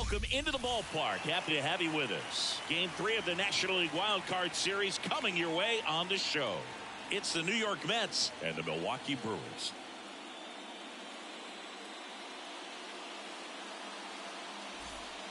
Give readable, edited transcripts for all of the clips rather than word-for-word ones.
welcome into the ballpark. Happy to have you with us. Game 3 of the National League Wild Card Series coming your way on the show. It's the New York Mets and the Milwaukee Brewers.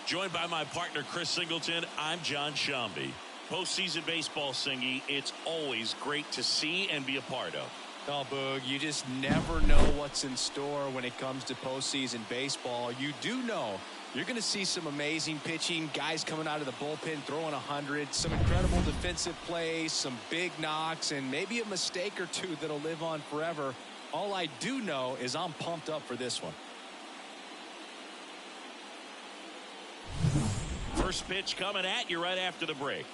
Joined by my partner, Chris Singleton, I'm John Shambi. Postseason baseball, Singy, it's always great to see and be a part of. Oh, Boog, you just never know what's in store when it comes to postseason baseball. You do know you're going to see some amazing pitching, guys coming out of the bullpen throwing 100, some incredible defensive plays, some big knocks, and maybe a mistake or two that'll live on forever. All I do know is I'm pumped up for this one. First pitch coming at you right after the break.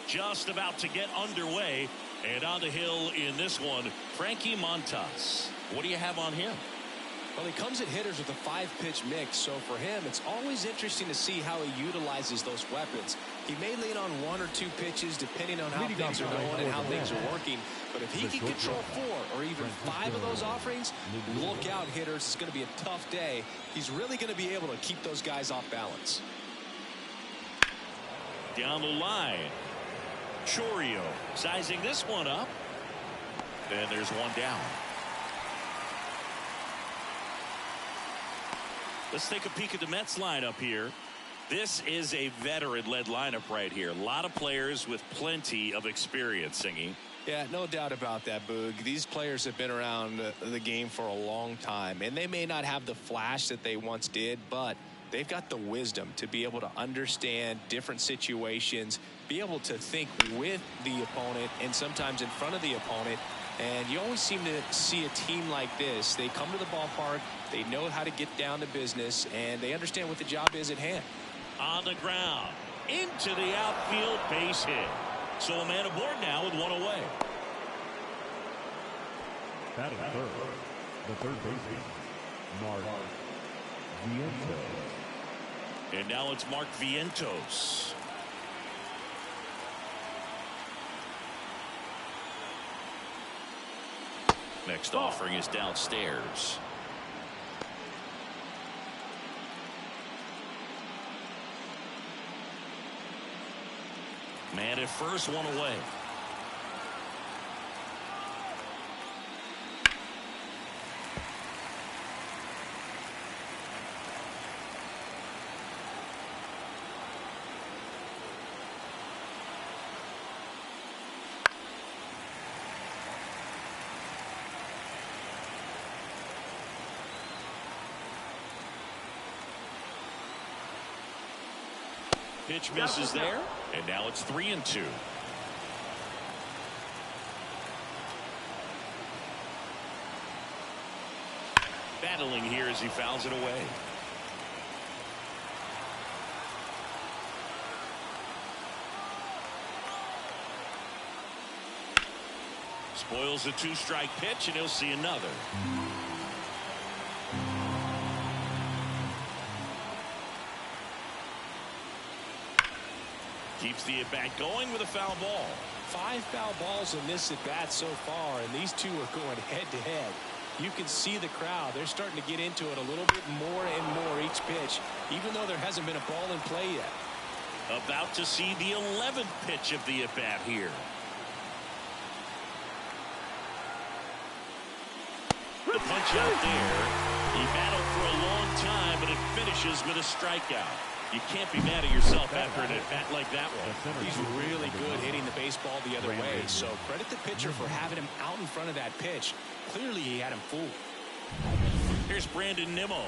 Just about to get underway, and on the hill in this one, Frankie Montas. What do you have on him? Well, he comes at hitters with a 5-pitch mix, so for him, it's always interesting to see how he utilizes those weapons. He may lean on 1 or 2 pitches depending on how things are going and how things are working, but if he can control 4 or even 5 of those offerings, look out, hitters. It's going to be a tough day. He's really going to be able to keep those guys off balance. Down the line, Chourio sizing this one up, and there's one down. Let's take a peek at the Mets lineup here. This is a veteran-led lineup right here. A lot of players with plenty of experience, Singy. Yeah, no doubt about that, Boog. These players have been around the game for a long time, and they may not have the flash that they once did, but they've got the wisdom to be able to understand different situations, be able to think with the opponent and sometimes in front of the opponent. And you always seem to see a team like this. They come to the ballpark, they know how to get down to business, and they understand what the job is at hand. On the ground, into the outfield, base hit. So a man aboard now with one away. Batting third, the third baseman, Mark Vientos. And now it's Mark Vientos. Next offering is downstairs. Man at first, one away. Pitch misses there, and now it's 3-2. Battling here as he fouls it away. Spoils the 2-strike pitch, and he'll see another. Keeps the at-bat going with a foul ball. 5 foul balls in this at-bat so far, and these two are going head-to-head. You can see the crowd. They're starting to get into it a little bit more and more each pitch, even though there hasn't been a ball in play yet. About to see the 11th pitch of the at-bat here. The punch out there. He battled for a long time, but it finishes with a strikeout. You can't be mad at yourself after an at-bat like that one. He's really good hitting the baseball the other way, so credit the pitcher for having him out in front of that pitch. Clearly, he had him fooled. Here's Brandon Nimmo.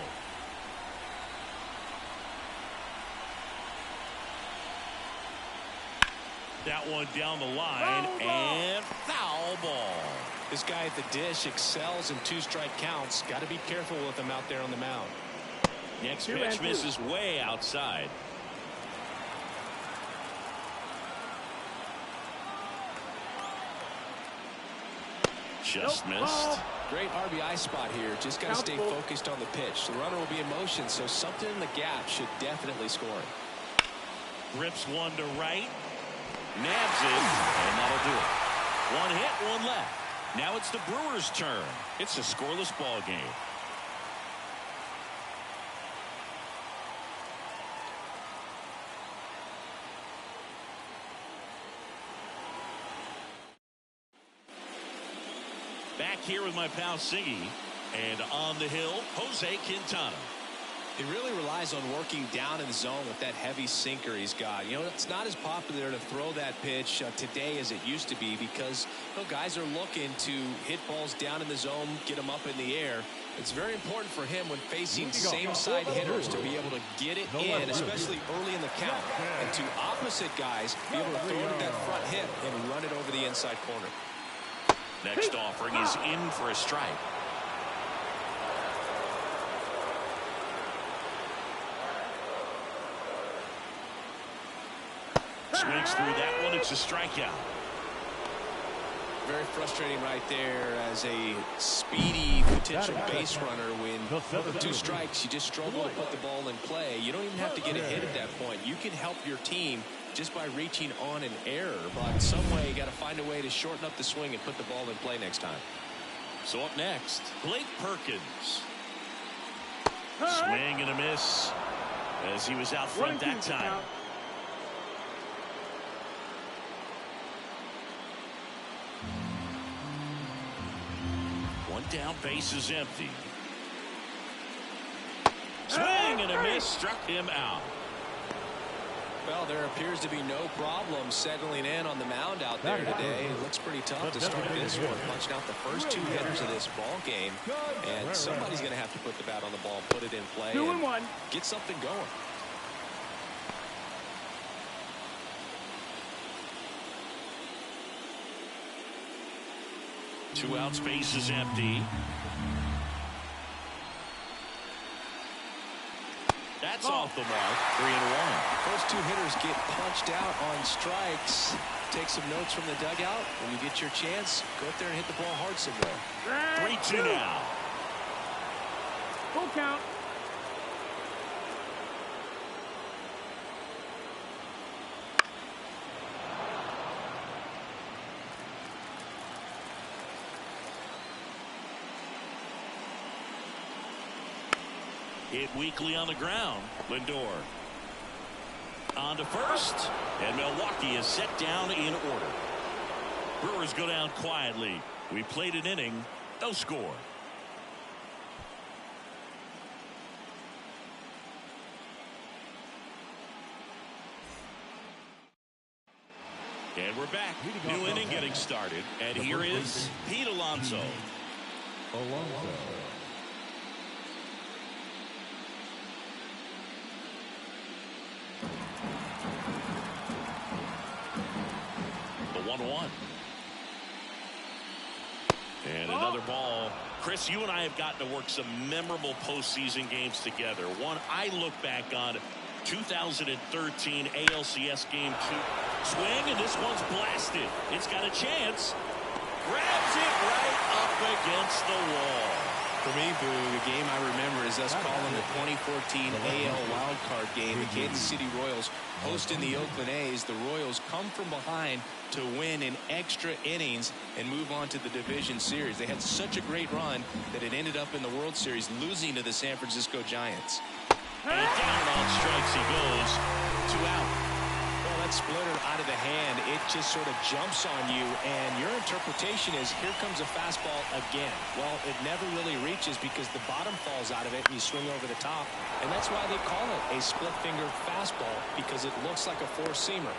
That one down the line, and foul ball. This guy at the dish excels in 2-strike counts. Got to be careful with him out there on the mound. Next pitch misses way outside. Just missed. Great RBI spot here. Just got to stay focused on the pitch. The runner will be in motion, so something in the gap should definitely score it. Rips one to right. Nabs it, and that'll do it. One hit, one left. Now it's the Brewers' turn. It's a scoreless ball game. Back here with my pal Siggy, and on the hill, Jose Quintana. He really relies on working down in the zone with that heavy sinker he's got. You know, it's not as popular to throw that pitch today as it used to be because, you know, guys are looking to hit balls down in the zone, get them up in the air. It's very important for him when facing same-side hitters to be able to get it in, especially early in the count, and to opposite guys be able to throw to that front hip and run it over the inside corner. Next offering is in for a strike. Swings through that one. It's a strikeout. Very frustrating right there as a speedy potential base runner. When with 2 strikes, you just struggle to put the ball in play. You don't even have to get a hit at that point. You can help your team just by reaching on an error. But some way, you got to find a way to shorten up the swing and put the ball in play next time. So up next, Blake Perkins. Swing and a miss as he was out front that time. One down, base is empty. Swing and a miss, struck him out. Well, there appears to be no problem settling in on the mound out there today. It looks pretty tough to start this one. Punched out the first 2 hitters of this ball game, and somebody's going to have to put the bat on the ball, put it in play, and get something going. Two outs, base is empty. That's off the mark. 3-1. First 2 hitters get punched out on strikes. Take some notes from the dugout. When you get your chance, go up there and hit the ball hard somewhere. 3-2 now. Full count. Hit weakly on the ground. Lindor on to first, and Milwaukee is set down in order. Brewers go down quietly. We played an inning, no score. And we're back. New inning getting started, and here is Pete Alonso. The 1-1. And another ball. Chris, you and I have gotten to work some memorable postseason games together. One I look back on, 2013 ALCS Game 2. Swing, and this one's blasted. It's got a chance. Grabs it right up against the wall. For me, Boo, the game I remember is us calling the 2014 AL wildcard game. The Kansas City Royals hosting the Oakland A's. The Royals come from behind to win in extra innings and move on to the division series. They had such a great run that it ended up in the World Series, losing to the San Francisco Giants. And down on strikes he goes. 2 out. Well, that splitter out of the hand, it just sort of jumps on you, and your interpretation is, here comes a fastball again. Well, it never really reaches because the bottom falls out of it and you swing over the top, and that's why they call it a split-finger fastball, because it looks like a four-seamer.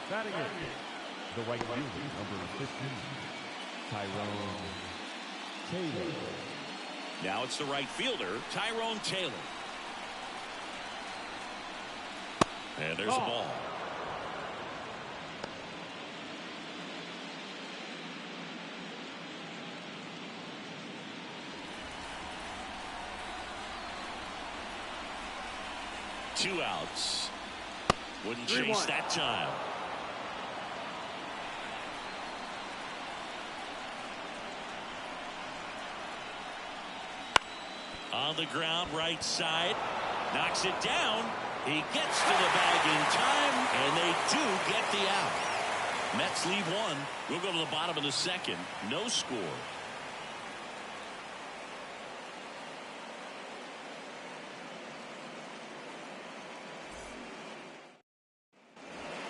Batting in, the right fielder, number 15, Tyrone Taylor. Now it's the right fielder, Tyrone Taylor. And there's a ball. Two outs. Wouldn't chase that time. On the ground, right side. Knocks it down. He gets to the bag in time, and they do get the out. Mets lead one. We'll go to the bottom of the second. No score.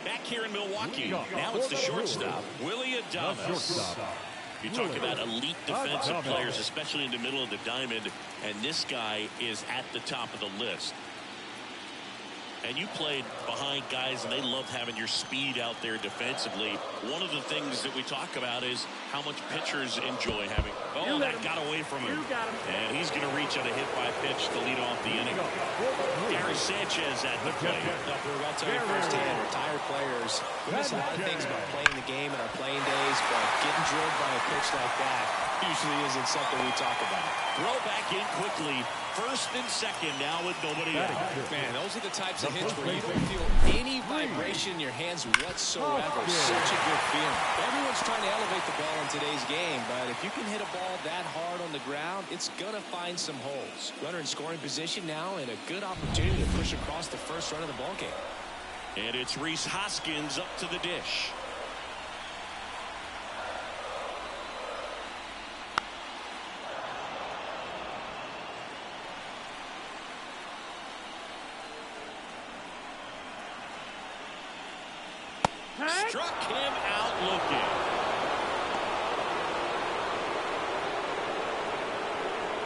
Back here in Milwaukee. Now it's the shortstop, Willie Adames. You talk about elite defensive players, especially in the middle of the diamond, and this guy is at the top of the list. And you played behind guys, and they love having your speed out there defensively. One of the things that we talk about is how much pitchers enjoy having. Oh, that got away from him. And he's going to reach on a hit by pitch to lead off the inning. Gary Sanchez at the plate. I'll tell you firsthand, retired players, we miss a lot of things about playing the game in our playing days, but getting drilled by a pitch like that usually isn't something we talk about. Throw back in quickly. First and second now with nobody out. Man, those are the types of hits where you don't feel any vibration in your hands whatsoever. Such a good feeling. Everyone's trying to elevate the ball in today's game, but if you can hit a ball that hard on the ground, it's going to find some holes. Runner in scoring position now, and a good opportunity to push across the first run of the ball game. And it's Rhys Hoskins up to the dish. Struck him out looking.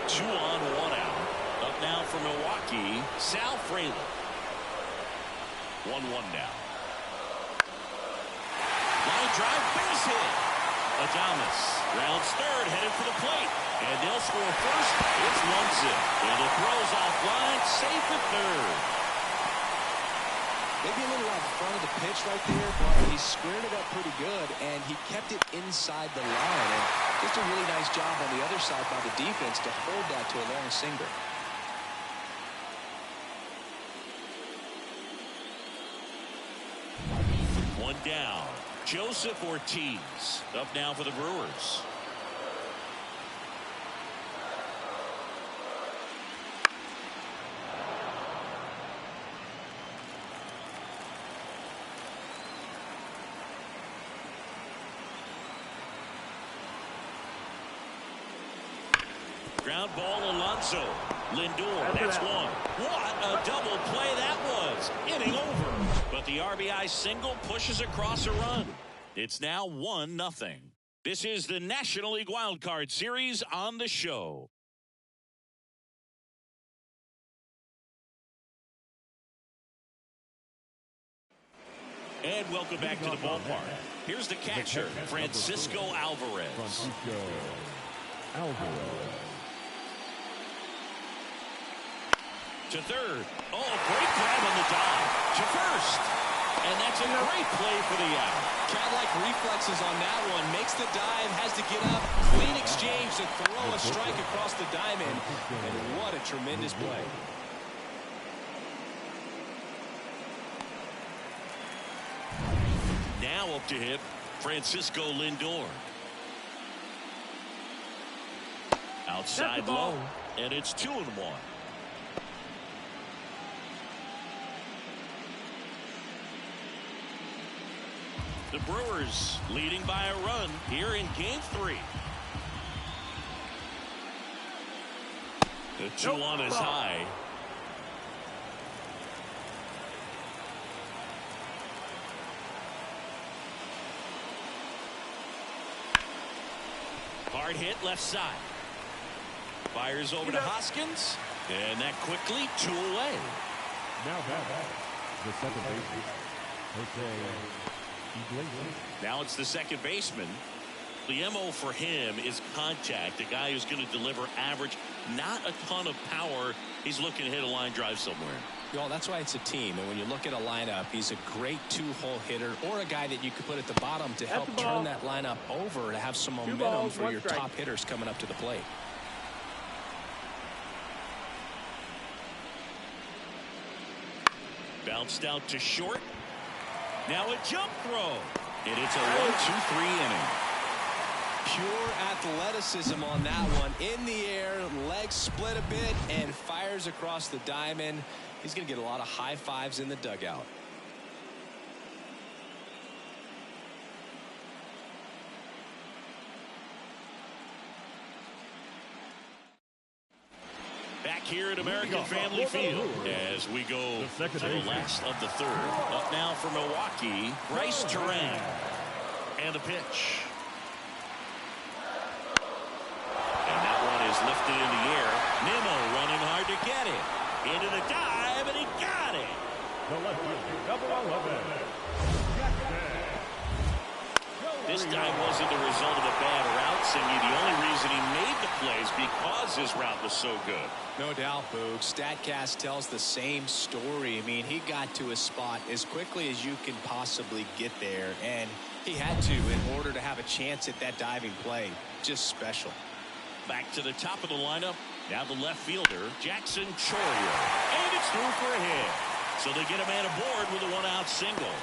Two on, one out. Up now for Milwaukee, Sal Frelick. 1-1 now. Line drive, base hit. Adames rounds third, headed for the plate. And they'll score first. It's 1-0. And the throw's offline, safe at third. Maybe a little out front of the pitch right there, but he squared it up pretty good, and he kept it inside the line. And just a really nice job on the other side by the defense to hold that to a long single. One down. Joseph Ortiz up now for the Brewers. Ground ball, Alonso. Lindor, that's one. What a double play that was. Inning over. But the RBI single pushes across a run. It's now 1-0. This is the National League Wild Card Series on the show. And welcome back to the ballpark. Here's the catcher, Francisco Alvarez. To third. Oh, great grab on the dive. To first. And that's a great play for the out. Cat-like reflexes on that one. Makes the dive, has to get up. Clean exchange to throw a strike across the diamond. And what a tremendous play. Now up to hit, Francisco Lindor. Outside low. And it's 2-1. The Brewers leading by a run here in Game 3. The 2-1 is high. Hard hit left side. Fires over to Hoskins. And that quickly 2 away. Now back. The second baseman, Jose. Now it's the second baseman. The MO for him is contact. A guy who's going to deliver average, not a ton of power. He's looking to hit a line drive somewhere. Well, that's why it's a team. And when you look at a lineup, he's a great two-hole hitter or a guy that you could put at the bottom to help turn that lineup over to have some momentum for your top hitters coming up to the plate. Bounced out to short. Now a jump throw. And it's a 1-2-3 inning. Pure athleticism on that one. In the air, legs split a bit, and fires across the diamond. He's going to get a lot of high fives in the dugout. Back here at American Family Field as we go to the last of the third. Up now for Milwaukee, Bryce Terang. And the pitch. And that one is lifted in the air. Nimmo running hard to get it. Into the dive, and he got it. The left fielder, number 11. This time wasn't the result of a bad route, Singy. The only reason he made the plays because his route was so good. No doubt, Boog. StatCast tells the same story. I mean, he got to his spot as quickly as you can possibly get there, and he had to in order to have a chance at that diving play. Just special. Back to the top of the lineup. Now the left fielder, Jackson Chourio. And it's through for a hit. So they get a man aboard with a one-out single.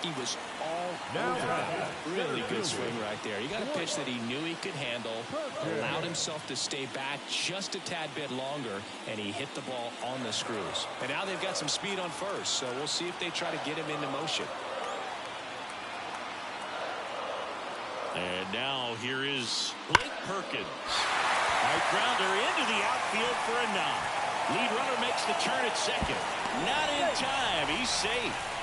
He was all over that. Really good swing right there. He got a pitch that he knew he could handle, allowed himself to stay back just a tad bit longer, and he hit the ball on the screws. And now they've got some speed on first, so we'll see if they try to get him into motion. And now here is Blake Perkins. High grounder into the outfield for a knock. Lead runner makes the turn at second. Not in time. He's safe.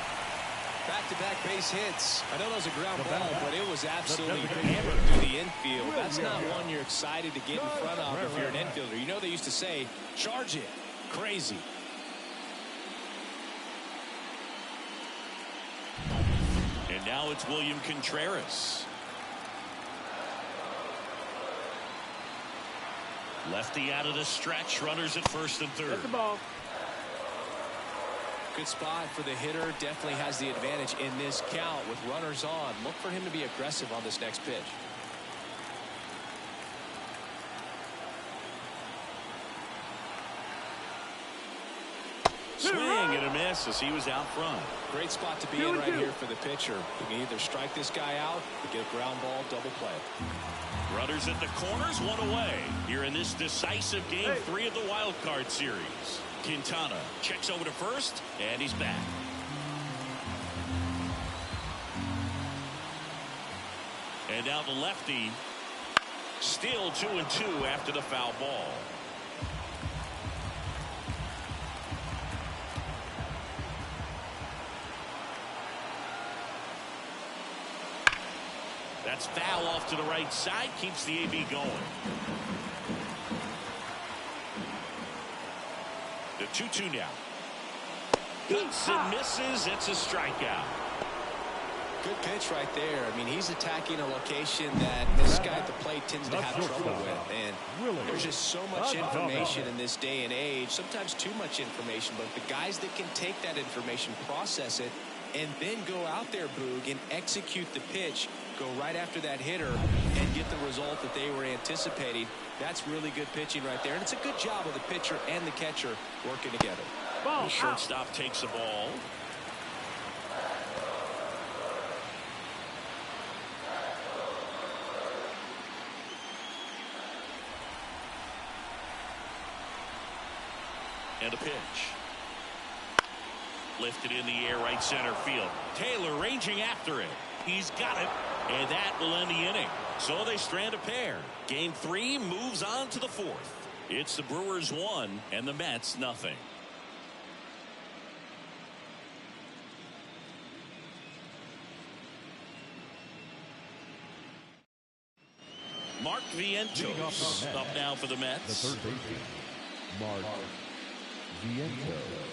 Back-to-back base hits. I know that was a ground ball, but it was absolutely hammered through the infield. That's not one you're excited to get in front of if you're an infielder. You know they used to say, charge it. Crazy. And now it's William Contreras. Lefty out of the stretch. Runners at first and third. That's the ball. Good spot for the hitter. Definitely has the advantage in this count with runners on. Look for him to be aggressive on this next pitch. Swing and a miss as he was out front. Great spot to be in right here for the pitcher. You can either strike this guy out or get a ground ball double play. Runners at the corners, one away. Here in this decisive game 3 of the wild card series. Quintana checks over to first, and he's back. And now the lefty, still 2-2 after the foul ball. That's foul off to the right side, keeps the AB going. The 2-2 now. Cuts and misses. It's a strikeout. Good pitch right there. I mean, he's attacking a location that this guy at the plate tends to have trouble with. And there's just so much information in this day and age, sometimes too much information. But the guys that can take that information, process it, and then go out there, Boog, and execute the pitch, go right after that hitter, and get the result that they were anticipating. That's really good pitching right there. And it's a good job of the pitcher and the catcher working together. The shortstop takes the ball. And a pitch. Lifted in the air, right center field. Taylor ranging after it. He's got it. And that will end the inning. So they strand a pair. Game 3 moves on to the 4th. It's the Brewers 1 and the Mets nothing. Mark Vientos up now for the Mets. The third baseman, Mark Vientos.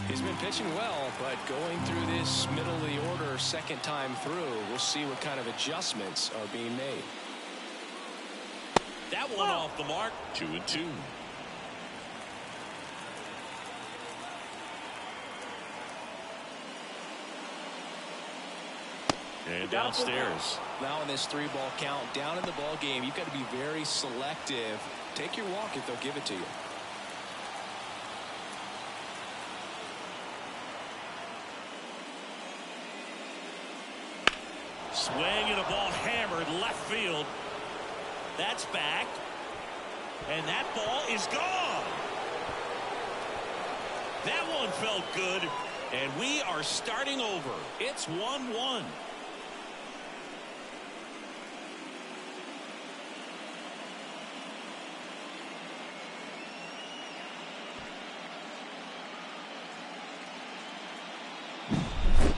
He's been pitching well, but going through this middle of the order second time through, we'll see what kind of adjustments are being made. That one off the mark. 2-2. And downstairs. Now in this 3-ball count, down in the ball game, you've got to be very selective. Take your walk if they'll give it to you. Swing and a ball hammered left field. That's back. And that ball is gone. That one felt good. And we are starting over. It's 1-1.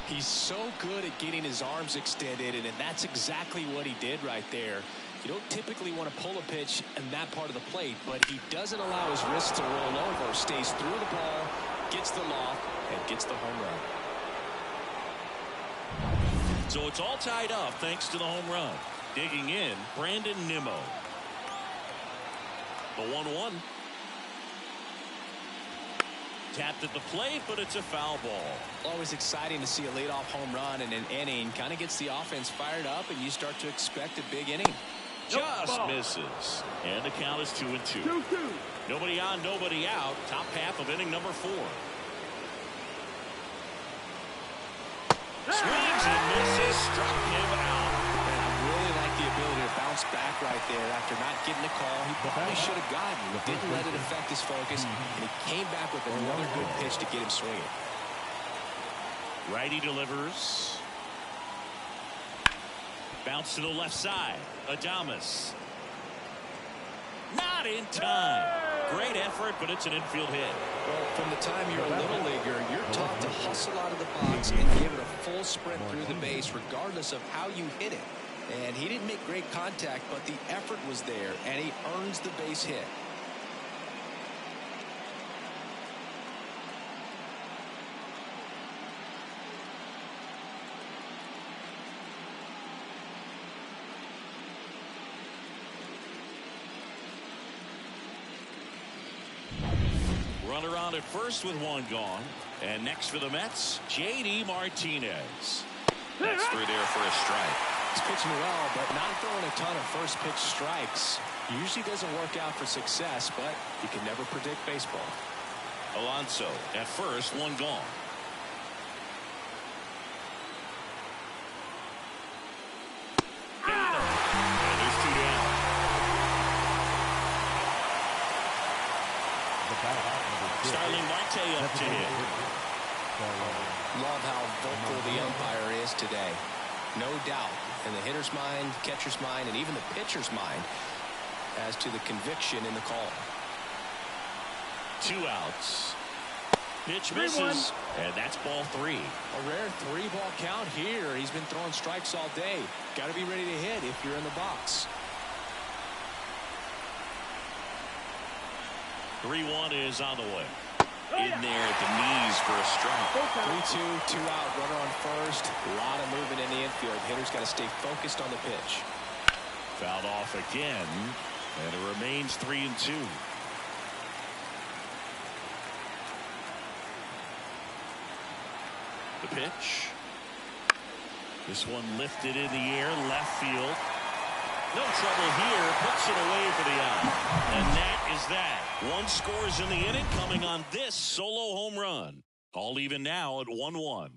He's so good at getting his arms extended, and that's exactly what he did right there. You don't typically want to pull a pitch in that part of the plate, but he doesn't allow his wrist to roll over, stays through the ball, gets the loft, and gets the home run. So it's all tied up thanks to the home run. Digging in, Brandon Nimmo. The 1-1. Tapped at the plate, but it's a foul ball. Always exciting to see a leadoff home run in an inning. Kind of gets the offense fired up, and you start to expect a big inning. Just misses. And the count is 2-2. 2-2. Nobody on, nobody out. Top half of inning number 4. Swings and misses. Struck him out. And I really like the ability to bounce back right there after not getting a call. He probably should have gotten. Didn't let it affect his focus, and he came back with another good pitch to get him swinging. Righty delivers. Bounce to the left side. Adames. Not in time. Great effort, but it's an infield hit. Well, from the time you're a little leaguer, you're taught to hustle out of the box and give it a full sprint through the base regardless of how you hit it. And he didn't make great contact, but the effort was there, and he earns the base hit. Runner on at first with one gone. And next for the Mets, J.D. Martinez. That's through there for a strike. He's pitching well, but not throwing a ton of first pitch strikes. Usually doesn't work out for success, but you can never predict baseball. Alonso at first, one gone. Got him. And there's 2 down. Starling Marte up to hit. Love how vocal the umpire is today. No doubt in the hitter's mind, catcher's mind, and even the pitcher's mind as to the conviction in the call. 2 outs. Pitch misses, and that's ball 3. A rare 3-ball count here. He's been throwing strikes all day. Got to be ready to hit if you're in the box. 3-1 is on the way. In there at the knees for a strike. 3-2, 2 out, runner on first. A lot of movement in the infield. Hitter's got to stay focused on the pitch. Fouled off again, and it remains 3-2. The pitch. This one lifted in the air, left field. No trouble here, puts it away for the out. And that is that. 1 scores in the inning coming on this solo home run. All even now at 1-1.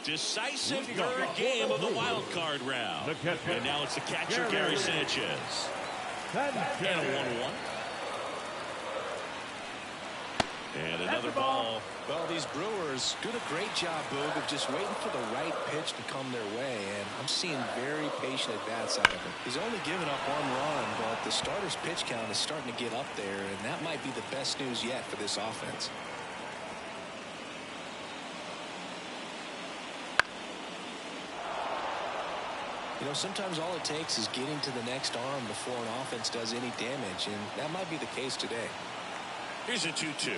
Decisive third game of the wild card round. And now it's the catcher, Gary Sanchez. And a 1-1. And another ball. Well, these Brewers do a great job, Boog, of just waiting for the right pitch to come their way, and I'm seeing very patient at-bats out of him. He's only given up 1 run, but the starter's pitch count is starting to get up there, and that might be the best news yet for this offense. You know, sometimes all it takes is getting to the next arm before an offense does any damage, and that might be the case today. Here's a 2-2.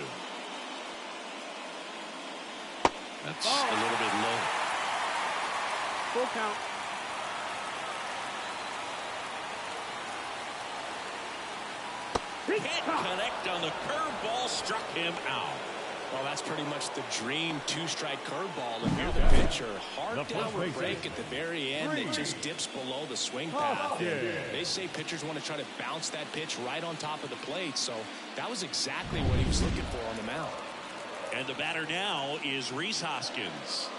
That's a little bit low. Full count. Can't connect on the curveball, struck him out. Well, that's pretty much the dream two-strike curveball. If you're the pitcher, hard downward break at the very end that just dips below the swing path. They say pitchers want to try to bounce that pitch right on top of the plate, so that was exactly what he was looking for on the mound. And the batter now is Rhys Hoskins.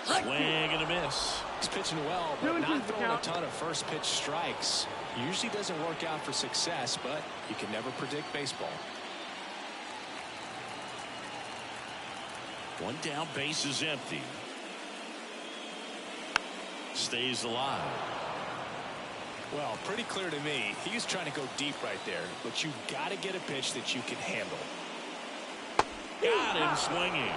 Swing and a miss. He's pitching well, but not throwing a ton of first pitch strikes. Usually doesn't work out for success, but you can never predict baseball. One down, base is empty. Stays alive. Well, pretty clear to me, he's trying to go deep right there, but you got to get a pitch that you can handle. Got him swinging.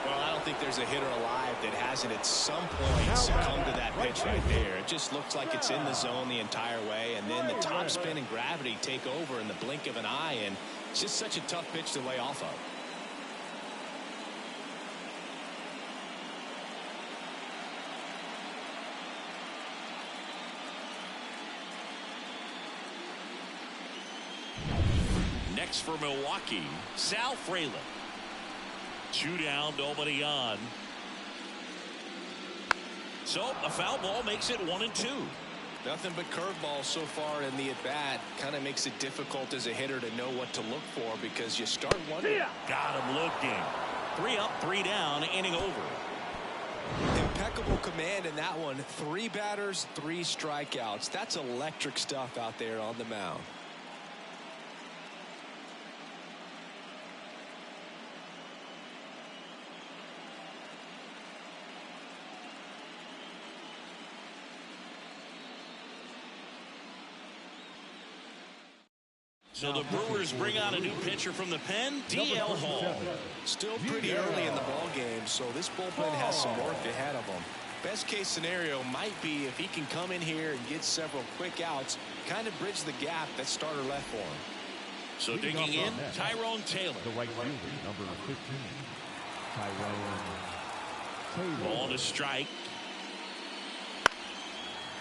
Well, I don't think there's a hitter alive that hasn't at some point succumbed to that pitch right there. It just looks like it's in the zone the entire way, and then the top spin and gravity take over in the blink of an eye, and it's just such a tough pitch to lay off of. Next for Milwaukee, Sal Frelick. 2 down, nobody on. So a foul ball makes it 1-2. Nothing but curveballs so far in the at-bat. Kind of makes it difficult as a hitter to know what to look for because you start wondering. Got him looking. 3 up, 3 down, inning over. Impeccable command in that one. 3 batters, 3 strikeouts. That's electric stuff out there on the mound. So the Brewers bring on a new pitcher from the pen, D.L. Hall. Still pretty early in the ball game, so this bullpen has some work ahead of them. Best case scenario might be if he can come in here and get several quick outs, kind of bridge the gap that starter left for him. So digging in, Tyrone Taylor. The right fielder, number 15, Tyrone Taylor. Ball to strike.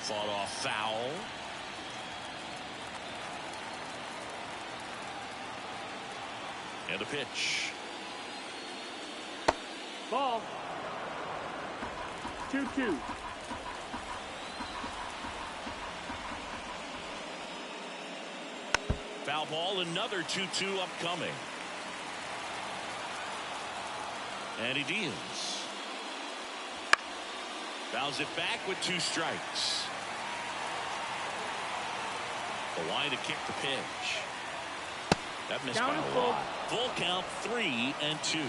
Fought off foul. And a pitch. Ball. 2-2. Foul ball, another 2-2 upcoming. And he deals. Fouls it back with 2 strikes. The line to kick the pitch. That missed by a lot. Full count, 3-2.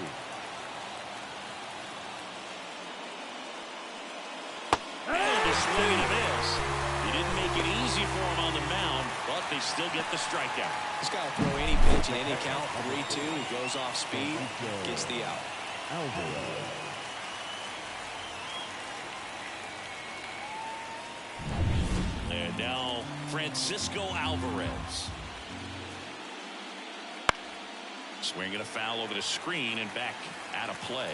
And a swing and a miss. He didn't make it easy for him on the mound, but they still get the strikeout. This guy will throw any pitch in any count. 3-2. He goes off speed, gets the out. And now Francisco Alvarez. Swinging a foul over the screen and back out of play.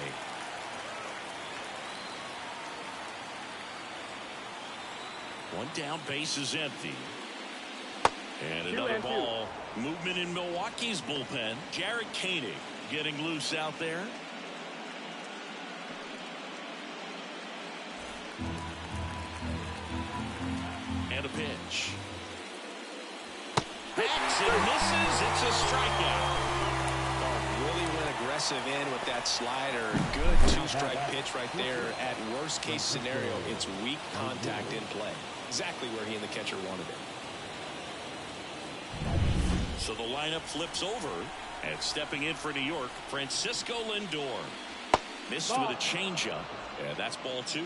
One down, base is empty. And another ball. Movement in Milwaukee's bullpen. Jared Koenig getting loose out there. And a pitch. Backs and misses. It's a strikeout. Really went aggressive in with that slider. Good 2-strike pitch right there. At worst case scenario, it's weak contact in play. Exactly where he and the catcher wanted it. So the lineup flips over, and stepping in for New York, Francisco Lindor. Missed with a changeup, and that's ball 2.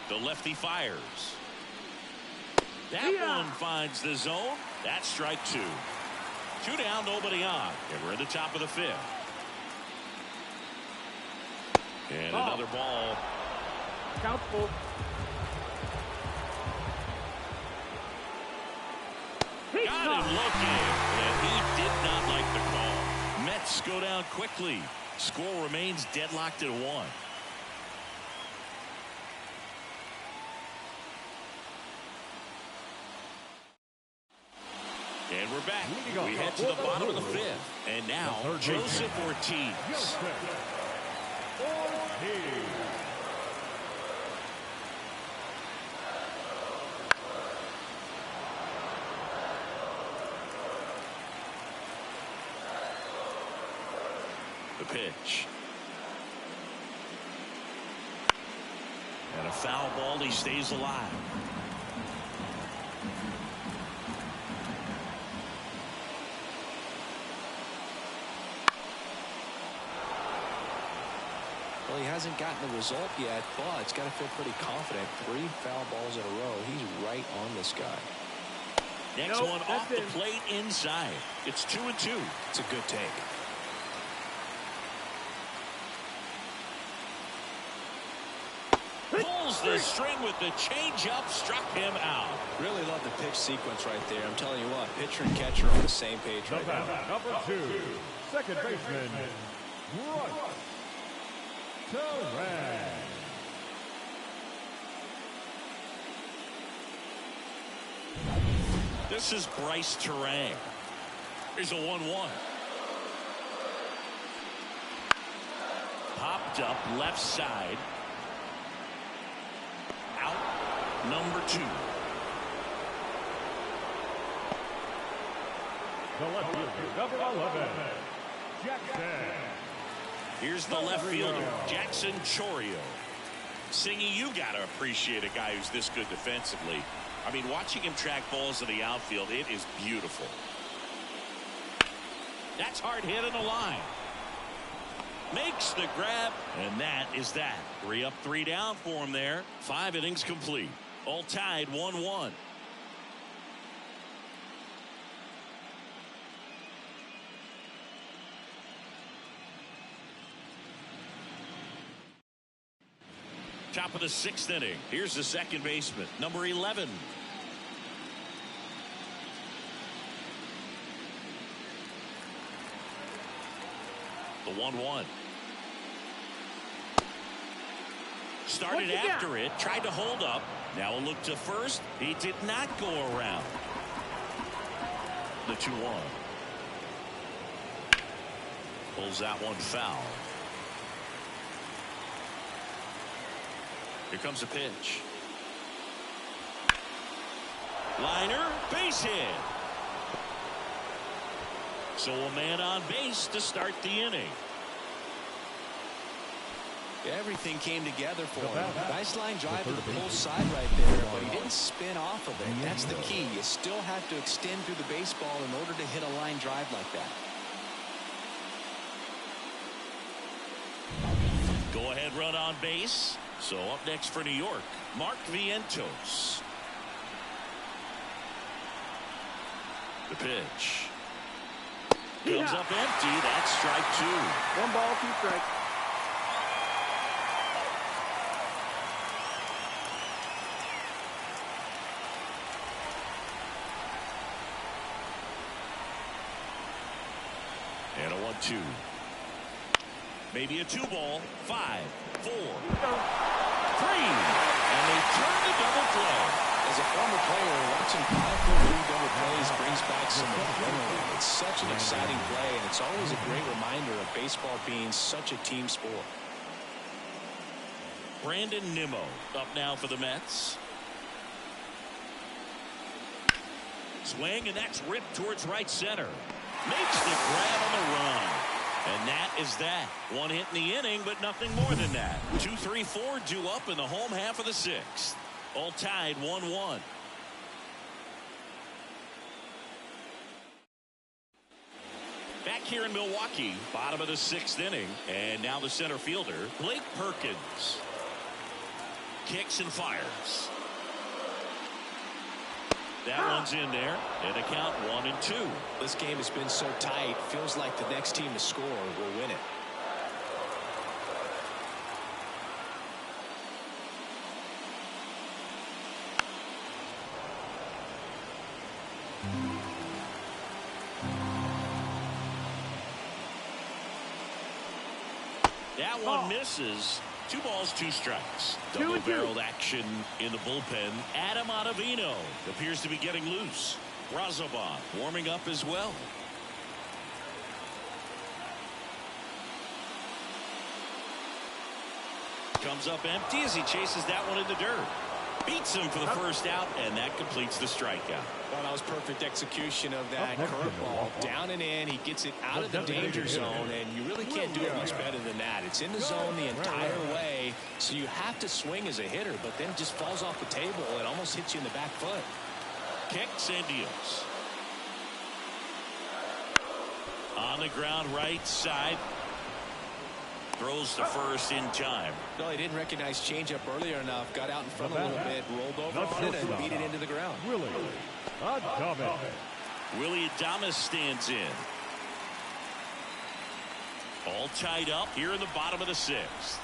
The lefty fires. That one finds the zone. That's strike 2. 2 down, nobody on, and we're at the top of the 5th. And another ball. Count full. Got him looking, and he did not like the call. Mets go down quickly. Score remains deadlocked at 1. And we're back. We head to the bottom of the 5th. And now, Joseph Ortiz. The pitch. And a foul ball. He stays alive. Well, he hasn't gotten the result yet, but he's got to feel pretty confident. 3 foul balls in a row. He's right on this guy. Next one off the plate inside. It's 2-2. It's a good take. Pulls the string with the changeup, struck him out. Really love the pitch sequence right there. I'm telling you what, pitcher and catcher on the same page right now. Number 2, second baseman, Terran. This is Bryce Terran. Here's a 1-1. Popped up left side. Out. Number 2. The left fielder, number 11, Jackson. Here's the left fielder, Jackson Chourio. Singy, you got to appreciate a guy who's this good defensively. I mean, watching him track balls in the outfield, it is beautiful. That's hard hit in the line. Makes the grab, and that is that. 3 up, 3 down for him there. 5 innings complete. All tied 1-1. Top of the 6th inning. Here's the second baseman, number 11. The 1-1. Started after it, tried to hold up. Now a look to first. He did not go around. The 2-1. Pulls that one foul. Here comes a pitch. Liner, base hit. So a man on base to start the inning. Everything came together for him. Nice line drive to the pull side right there, but he didn't spin off of it. That's the key. You still have to extend through the baseball in order to hit a line drive like that. Go ahead run on base. So up next for New York, Mark Vientos. The pitch. Comes up empty. That's strike 2. 1 ball, 2 strikes. And a 1-2. Maybe a 2-ball. 5, 4, 3. And they turn the double play. As a former player, watching powerful double plays brings back some adrenaline. It's such an exciting play, and it's always a great reminder of baseball being such a team sport. Brandon Nimmo up now for the Mets. Swing, and that's ripped towards right center. Makes the grab on the run. And that is that. 1 hit in the inning, but nothing more than that. 2, 3, 4 due up in the home half of the 6th. All tied 1-1. Back here in Milwaukee, bottom of the 6th inning. And now the center fielder, Blake Perkins. Kicks and fires. That one's in there. And a count 1-2. This game has been so tight. Feels like the next team to score will win it. That one misses. 2 balls, 2 strikes. Double-barreled action in the bullpen. Adam Ottavino appears to be getting loose. Razabon warming up as well. Comes up empty as he chases that one in the dirt. Beats him for the first out, and that completes the strikeout. Well, that was perfect execution of that curveball. Down and in, he gets it out of the danger zone, and you really can't do it much better than that. It's in the zone the entire way, so you have to swing as a hitter, but then it just falls off the table and almost hits you in the back foot. Kicks and deals. On the ground, right side. Throws to first in time. No, he didn't recognize changeup earlier enough. Got out in front a little bit, rolled over on it, and beat it into the ground. Willie Adames. Willie Adames stands in. All tied up here in the bottom of the 6th.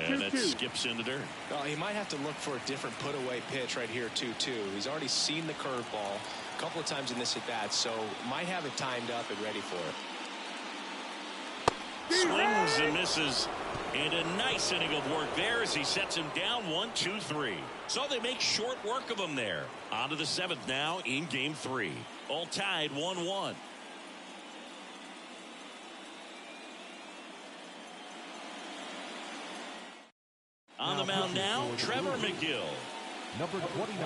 And that skips in the dirt. He might have to look for a different put-away pitch right here, 2-2. He's already seen the curveball a couple of times in this at-bat, so might have it timed up and ready for it. Swings and misses. And a nice inning of work there as he sets him down 1-2-3. So they make short work of him there. On to the 7th now in Game 3. All tied 1-1. On the mound now, Trevor McGill. Number 29,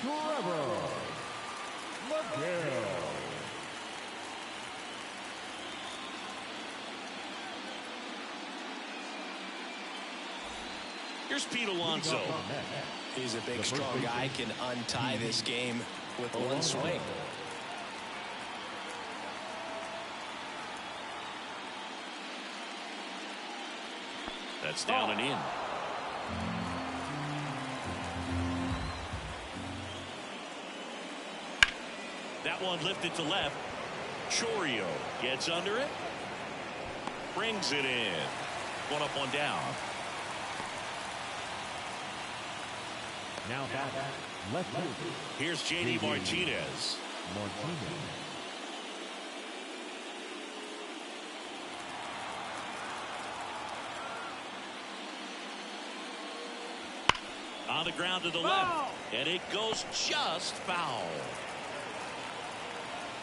Trevor McGill. Here's Pete Alonso. He's a big, strong guy, can untie this game with one swing. That's down and in. That one lifted to left. Chourio gets under it. Brings it in. 1 up, 1 down. Now back, left field. Here's J.D. Martinez. On the ground to the left, and it goes just foul.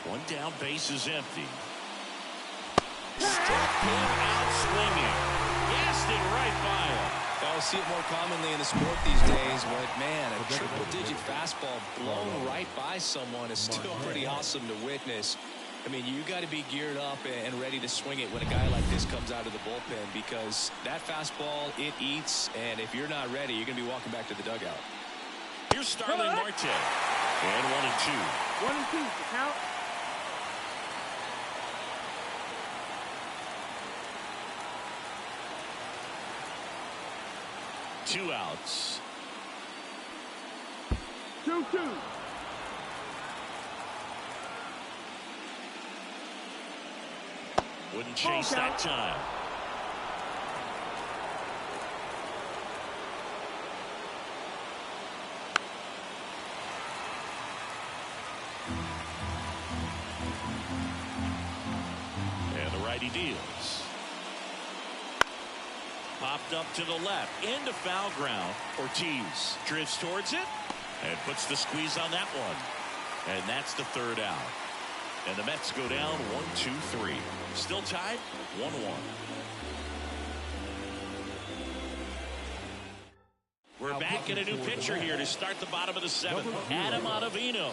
1 down, base is empty. Struck him out swinging. Gassed it right by him. I'll see it more commonly in the sport these days, but man, a triple-digit fastball blown right by someone is still pretty awesome to witness. I mean, you got to be geared up and ready to swing it when a guy like this comes out of the bullpen, because that fastball, it eats, and if you're not ready, you're going to be walking back to the dugout. Here's Starling Marte. And 1-2. 1-2. Count. Two outs. 2-2. Wouldn't chase that time. And the righty deals. Popped up to the left into foul ground. Ortiz drifts towards it and puts the squeeze on that one. And that's the 3rd out. And the Mets go down 1-2-3. Still tied 1-1. We're back in a new pitcher here to start the bottom of the 7th. Adam Ottavino.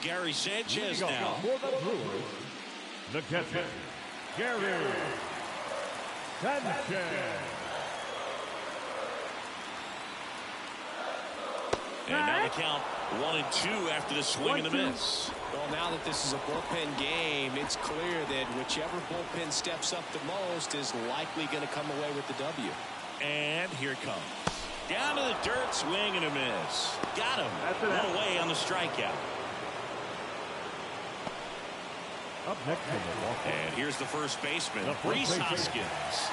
Gary Sanchez now. For the Brewers, the catcher, Gary Sanchez. And now the count 1-2 after the swing and the miss. Well, now that this is a bullpen game, it's clear that whichever bullpen steps up the most is likely going to come away with the W. And here it comes. Down to the dirt, swing and a miss. Got him. One away on the strikeout. Up next to Milwaukee. And here's the first baseman, Reese Hoskins.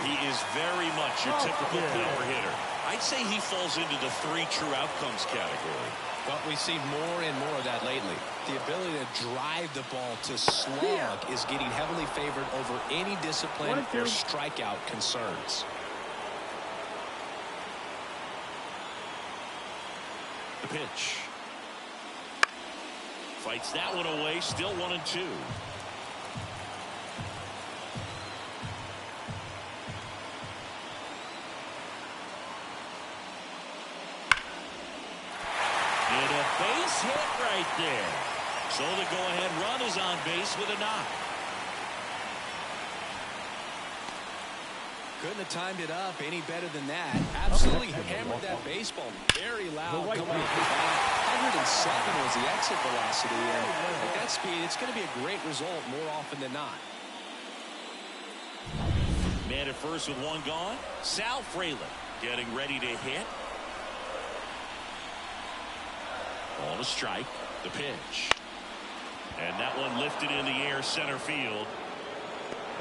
He is very much your typical power hitter. I'd say he falls into the 3 true outcomes category. But we see more and more of that lately. The ability to drive the ball to slug is getting heavily favored over any discipline or strikeout concerns. The pitch. Fights that one away, still 1-2. And a base hit right there. So the go-ahead run is on base with a knock. Couldn't have timed it up any better than that. Absolutely hammered that baseball very loud. Coming up with that. 107 was the exit velocity. And at that speed, it's going to be a great result more often than not. Man at first with one gone. Sal Fraley getting ready to hit. On a strike. The pitch. And that one lifted in the air center field.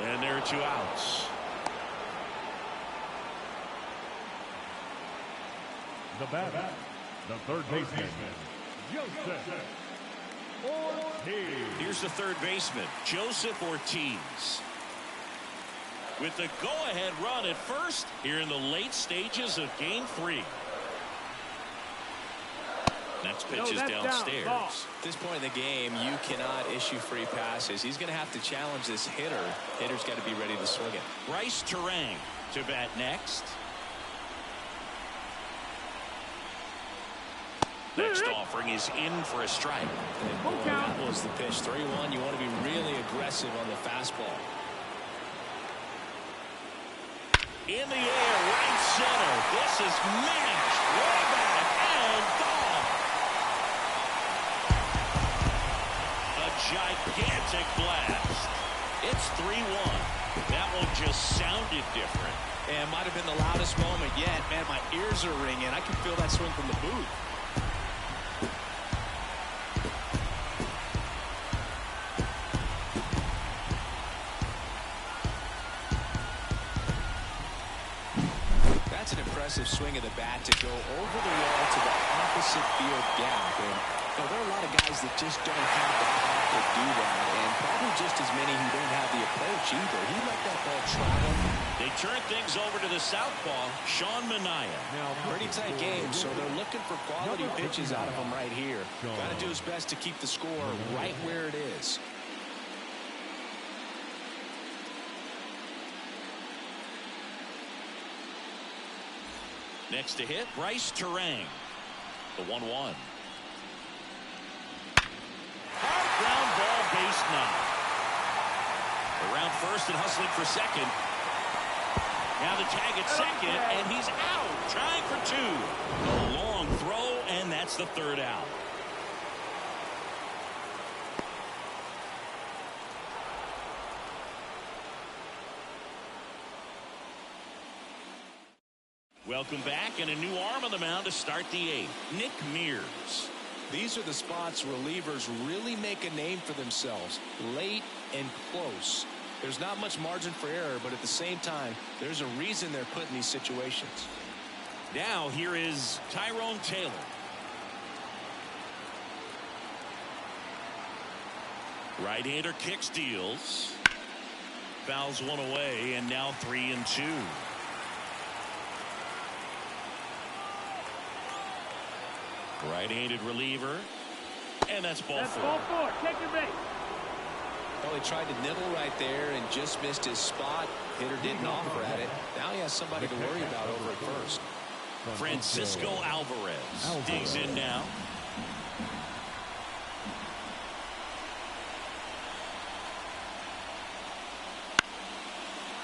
And there are 2 outs. The batter, the third baseman, Joseph Ortiz. Here's the third baseman, Joseph Ortiz. With the go-ahead run at first here in the late stages of Game 3. Next pitch is downstairs. At this point in the game, you cannot issue free passes. He's going to have to challenge this hitter. Hitter's got to be ready to swing it. Bryce Terang to bat next. Next offering is in for a strike. And boy, that was the pitch. 3-1. You want to be really aggressive on the fastball. In the air, right center. This is mashed. Way back and gone. A gigantic blast. It's 3-1. That one just sounded different. And might have been the loudest moment yet. Man, my ears are ringing. I can feel that swing from the booth. That's an impressive swing of the bat to go over the wall to the opposite field gap. And you know, there are a lot of guys that just don't have the pop to do that, and probably just as many who don't have the approach either. He let that ball travel. They turn things over to the southpaw, Sean Manaea. Now, pretty tight game, so they're looking for quality pitches out of him right here. Got to do his best to keep the score right where it is. Next to hit, Bryce Terang. The 1-1. Hard ground ball, base knock. Around first and hustling for second. Now the tag at second, and he's out. Trying for 2. A long throw, and that's the 3rd out. Welcome back, and a new arm on the mound to start the 8th. Nick Mears. These are the spots relievers really make a name for themselves. Late and close. There's not much margin for error, but at the same time, there's a reason they're put in these situations. Now here is Tyrone Taylor. Right-hander kicks, deals. Fouls one away, and now 3-2. Right-handed reliever, and that's ball 4. Ball 4. Take your base. Well, he tried to nibble right there and just missed his spot. Hitter didn't offer at it. Now he has somebody to worry about over at first. Francisco Alvarez digs in now.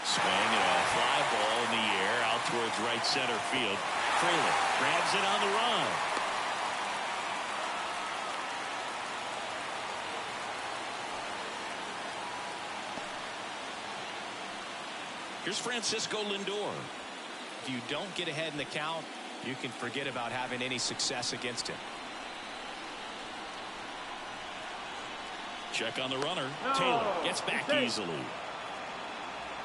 Swing and a fly ball in the air out towards right center field. Fraley grabs it on the run. Here's Francisco Lindor. If you don't get ahead in the count, you can forget about having any success against him. Check on the runner. Taylor gets back easily.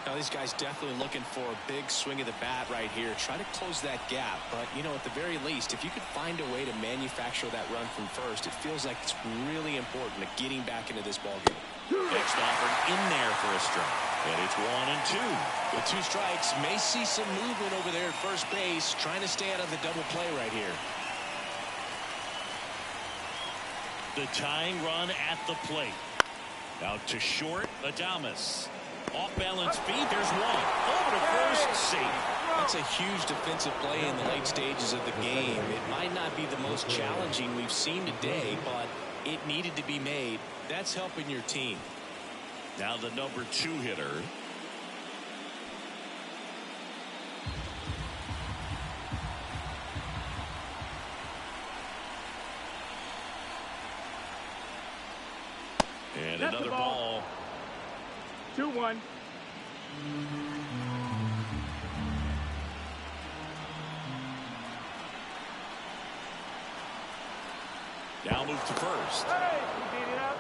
Now, these guys definitely looking for a big swing of the bat right here. Try to close that gap. But, you know, at the very least, if you could find a way to manufacture that run from first, it feels like it's really important to getting back into this ballgame. Next offer in there for a strike. And it's 1-2. With 2 strikes, may see some movement over there at first base, trying to stay out of the double play right here. The tying run at the plate. Out to short, Adames. Off balance feed, there's one. Over to first, safe. That's a huge defensive play in the late stages of the game. It might not be the most challenging we've seen today, but it needed to be made. That's helping your team. Now the number 2 hitter. And That's another the ball. 2-1. Now move to first. Hey, you beat it up.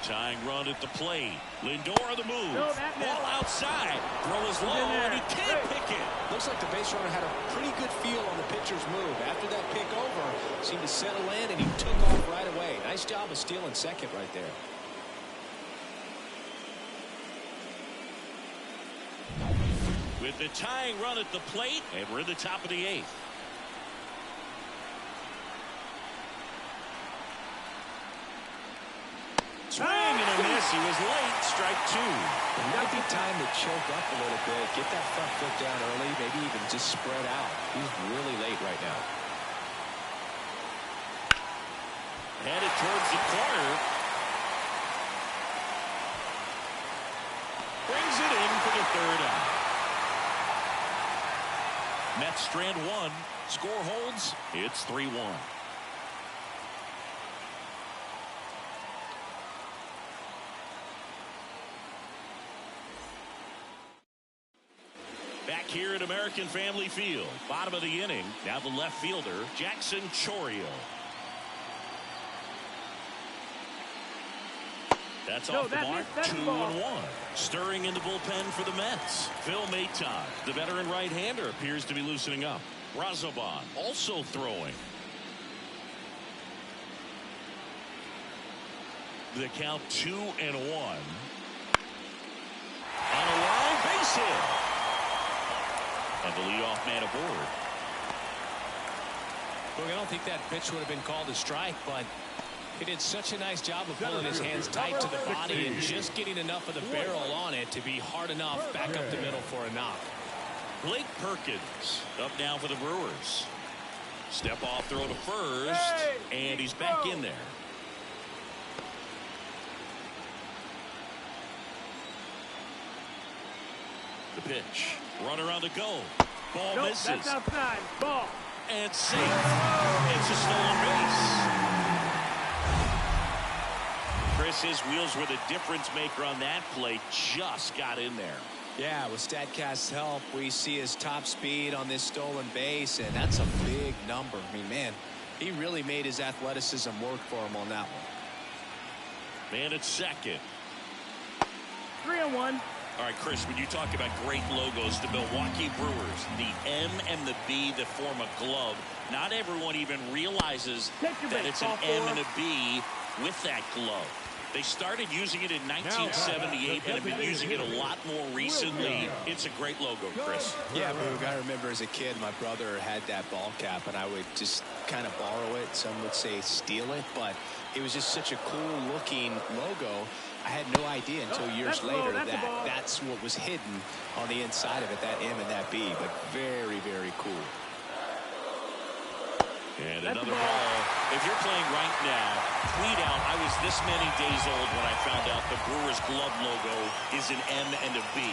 Tying run at the plate. Lindor the move. No, that Ball outside. Throw is low and he can't pick it. Looks like the base runner had a pretty good feel on the pitcher's move. After that pick over, seemed to settle in and he took off right away. Nice job of stealing second right there. With the tying run at the plate, and we're in the top of the 8th. Swing and a miss. He was late. Strike 2. It might be time to choke up a little bit. Get that front foot down early. Maybe even just spread out. He's really late right now. Headed towards the corner. Brings it in for the 3rd out. Mets strand 1. Score holds. It's 3-1. Back here at American Family Field. Bottom of the inning. Now the left fielder, Jackson Chourio. That's off the mark. 2-1. Stirring in the bullpen for the Mets. Phil Maton, the veteran right-hander, appears to be loosening up. Razoban also throwing. The count 2-1. On a line base hit. And the leadoff man aboard. Look, I don't think that pitch would have been called a strike, but he did such a nice job of pulling his hands tight to the body and just getting enough of the barrel on it to be hard enough back up the middle for a knock. Blake Perkins up now for the Brewers. Step off throw to first, and he's back in there. The pitch. Runner on the go. Ball misses. That's outside. Ball. And safe. It's a stolen base. Chris, his wheels were the difference maker on that play. Just got in there. Yeah, with StatCast's help, we see his top speed on this stolen base, and that's a big number. I mean, man, he really made his athleticism work for him on that one. Man at second. 3-1. All right, Chris, when you talk about great logos, the Milwaukee Brewers, the M and the B that form a glove, not everyone even realizes that it's an M and a B with that glove. They started using it in 1978 and have been using it a lot more recently. It's a great logo, Chris. Yeah, Boog, I remember as a kid, my brother had that ball cap, and I would just kind of borrow it. Some would say steal it, but it was just such a cool-looking logo. I had no idea until years later that that's what was hidden on the inside of it, that M and that B, but very, very cool. And another ball. If you're playing right now, tweet out, I was this many days old when I found out the Brewers glove logo is an M and a B.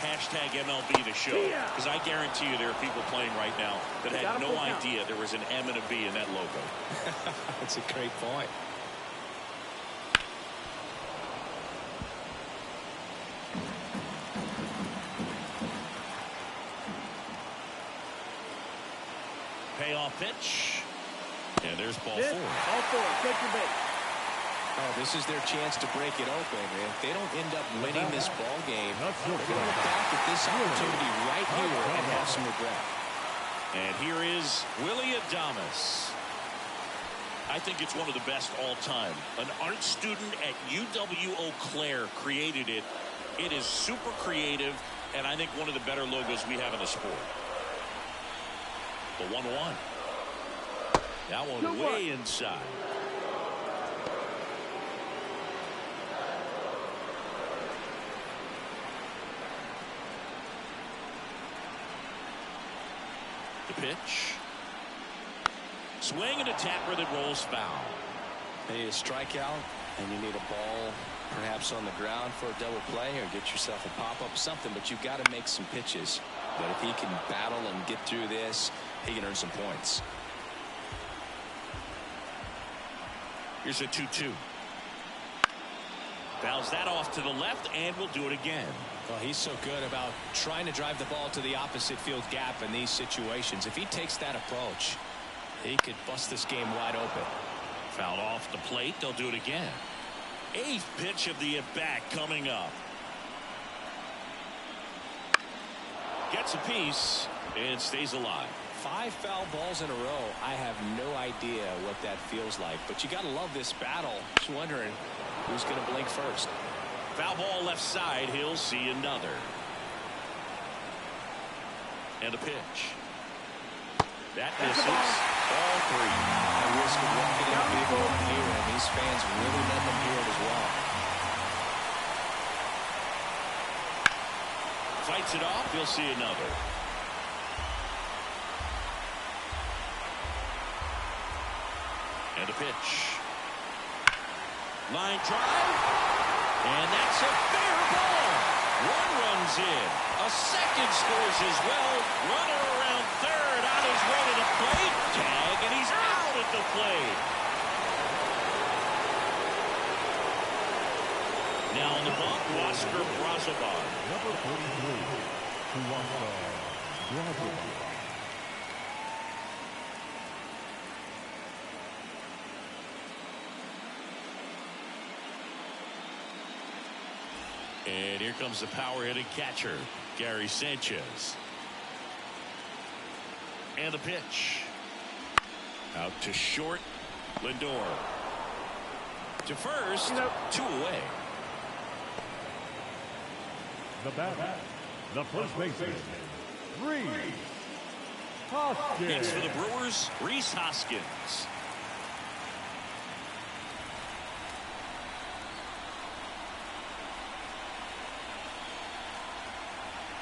Hashtag MLB the show. Because I guarantee you there are people playing right now that had no idea there was an M and a B in that logo. That's a great point. pitch. And there's ball Hit. four. Ball four. Take your base. Oh, this is their chance to break it open. If they don't end up winning this ball game, they're going to look back at this opportunity right here and have some regret. And here is Willie Adames. I think it's one of the best all time. An art student at UW-Eau Claire created it. It is super creative, and I think one of the better logos we have in the sport. The 1-1. That one way inside. The pitch. Swing and a tapper that rolls foul. You need a strikeout, and you need a ball perhaps on the ground for a double play, or get yourself a pop-up, something, but you've got to make some pitches. But if he can battle and get through this, he can earn some points. Here's a 2-2. Fouls that off to the left, and will do it again. Well, he's so good about trying to drive the ball to the opposite field gap in these situations. If he takes that approach, he could bust this game wide open. Fouled off the plate. They'll do it again. 8th pitch of the at-bat coming up. Gets a piece and stays alive. 5 foul balls in a row. I have no idea what that feels like, but you got to love this battle. Just wondering who's going to blink first. Foul ball left side. He'll see another. And a pitch. That misses. Ball 3. A risk of walking in a big one here, and these fans really let them hear it as well. Fights it off. He'll see another. And a pitch. Line drive. And that's a fair ball. One runs in. A second scores as well. Runner around third on his way to the plate. Tag, and he's out at the plate. Now on the bump, Oscar Brazoban. Number 43, Oscar Brazoban. And here comes the power-hitting catcher, Gary Sanchez. And the pitch. Out to short, Lindor. To first, 2 away. The batter, the first baseman, Rhys Hoskins. Hits for the Brewers, Rhys Hoskins.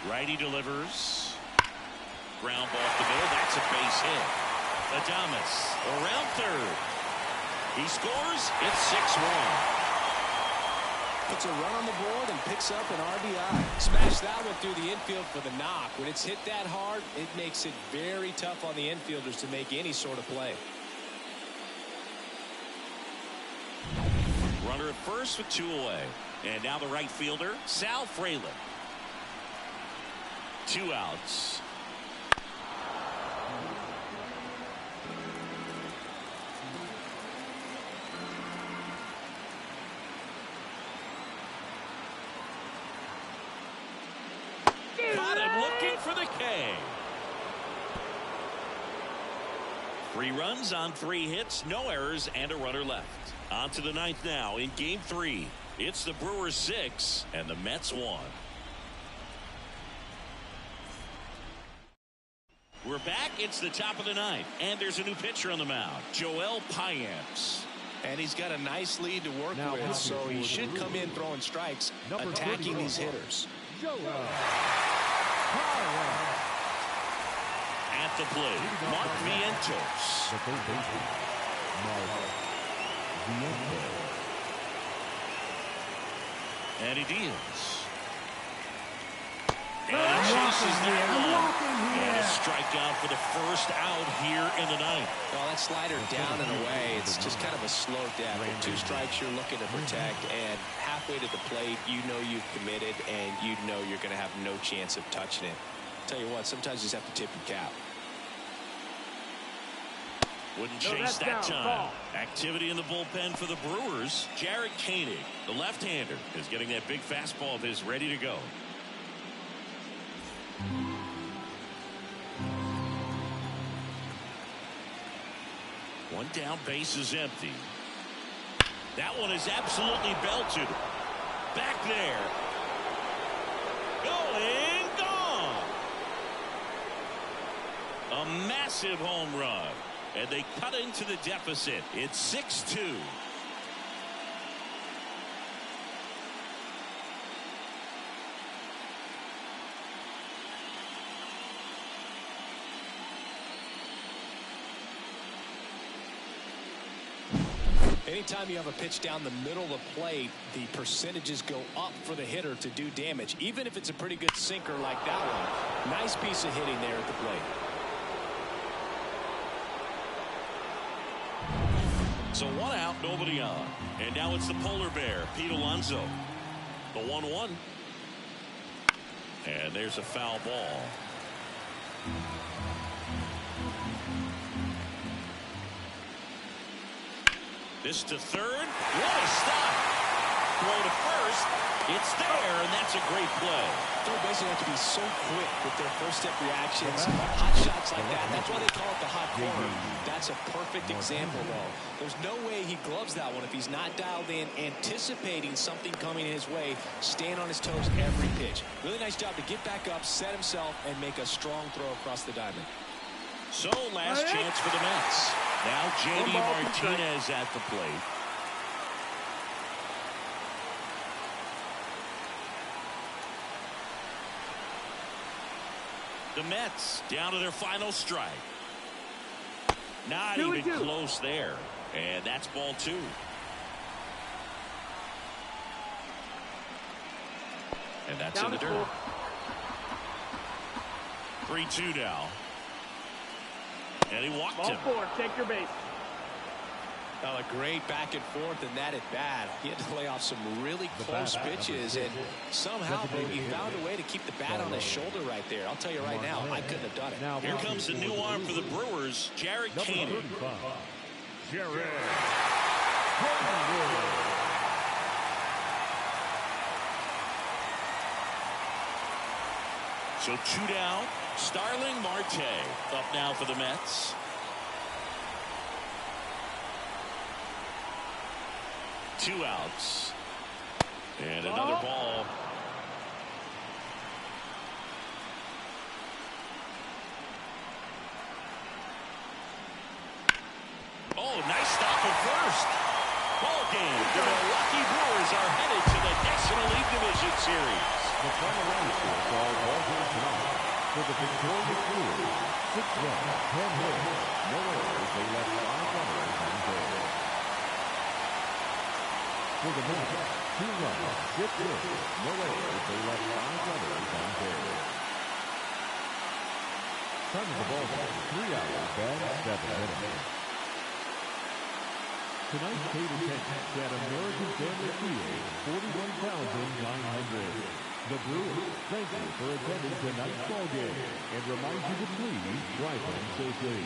Righty delivers. Ground ball up the middle. That's a base hit. Adames around third. He scores. It's 6-1. Puts a run on the board and picks up an RBI. Smash that one through the infield for the knock. When it's hit that hard, it makes it very tough on the infielders to make any sort of play. Runner at first with 2 away. And now the right fielder, Sal Frelick. 2 outs. Caught him looking for the K. 3 runs on 3 hits, no errors, and a runner left. On to the 9th now in Game 3. It's the Brewers 6 and the Mets 1. We're back. It's the top of the 9th, and there's a new pitcher on the mound, Joel Payamps. And he's got a nice lead to work Now with, so he should come in throwing strikes, Number attacking 31, these hitters. Joel At the plate, Mark Vientos. The third baseman, Mark Vientos. And he deals. And he chases that one. And a strikeout for the first out here in the 9th. Well, that slider down and away, it's just kind of a slow death. With 2 strikes you're looking to protect, and halfway to the plate, you know you've committed, and you know you're going to have no chance of touching it. Tell you what, sometimes you just have to tip your cap. Wouldn't No, chase that's that down. time. Ball. Activity in the bullpen for the Brewers. Jared Koenig, the left-hander, is getting that big fastball of his ready to go. One down, base is empty. That one is absolutely belted. Back there. Going, gone. A massive home run. And they cut into the deficit. It's 6-2. Anytime you have a pitch down the middle of the plate, the percentages go up for the hitter to do damage, even if it's a pretty good sinker like that one. Nice piece of hitting there at the plate. So one out, nobody on. And now it's the polar bear, Pete Alonso. The 1-1. And there's a foul ball. This to third. What a stop. Throw to first. It's there, and that's a great play. Third basemen have to be so quick with their first step reactions. Hot shots like that. That's why they call it the hot corner. That's a perfect example, though. There's no way he gloves that one if he's not dialed in, anticipating something coming his way, staying on his toes every pitch. Really nice job to get back up, set himself, and make a strong throw across the diamond. So last chance for the Mets. Now J.D. Martinez at the plate. The Mets down to their final strike. Not even close there. And that's ball 2. And that's in the dirt. 3-2 now. And he walked him. Ball 4, take your base. A great back and forth in that at bat. He had to lay off some really close pitches, and somehow he found a way to keep the bat on his shoulder right there. I'll tell you right now, I couldn't have done it. Here comes the new arm for the Brewers, Jared Koenig. Jared. So 2 down. Starling Marte up now for the Mets. Two outs. And another ball. Oh, nice stop at first. Ball game. The Milwaukee Brewers are headed to the National League Division Series. The final run score called ball game tonight for the victorious Brewers. 6 runs, 10 hits, no errors. They left 5 runners on base. For the Mets, 2 runs, 6 hits, no errors. They left 5 runners on base. Time of the ball game, 3 hours and 7 minutes. Tonight's paid attendance at American Family Field, 41,900. The Brewers thank you for attending tonight's ball game and remind you to please drive home safely.